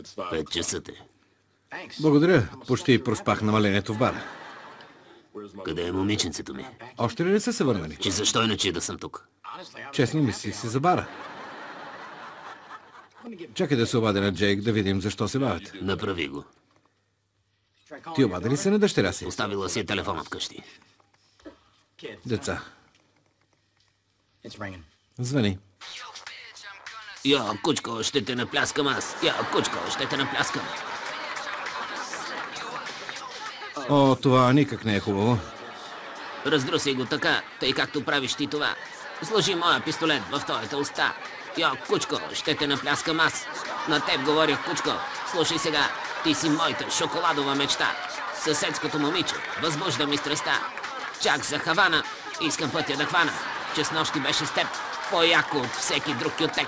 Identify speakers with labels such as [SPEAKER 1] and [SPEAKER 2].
[SPEAKER 1] 5 часа те.
[SPEAKER 2] Благодаря. Почти проспах намалението в бара.
[SPEAKER 1] Къде е момиченцето ми?
[SPEAKER 2] Още ли не са се върнали?
[SPEAKER 1] Че защо иначе да съм тук?
[SPEAKER 2] Честно, мислих си за бара. Чакай да се обадя на Джейк, да видим защо се бавят.
[SPEAKER 1] Направи го.
[SPEAKER 2] Ти обади ли се на дъщеря си?
[SPEAKER 1] Оставила си телефона вкъщи.
[SPEAKER 2] Деца. Звъни.
[SPEAKER 1] Я, кучко, ще те напляскам аз. Я, кучко, ще те напляскам.
[SPEAKER 2] О, това никак не е хубаво.
[SPEAKER 1] Раздруси го така, тъй както правиш ти това. Сложи моя пистолет в твоята уста. Йо, кучко, ще те напляскам аз. На теб говоря, кучко. Слушай сега, ти си моята шоколадова мечта. Съседското момиче, възбужда ми страста. Чак за Хавана, искам пътя да хвана. Че с нощи беше с теб, по-яко от всеки друг кютек.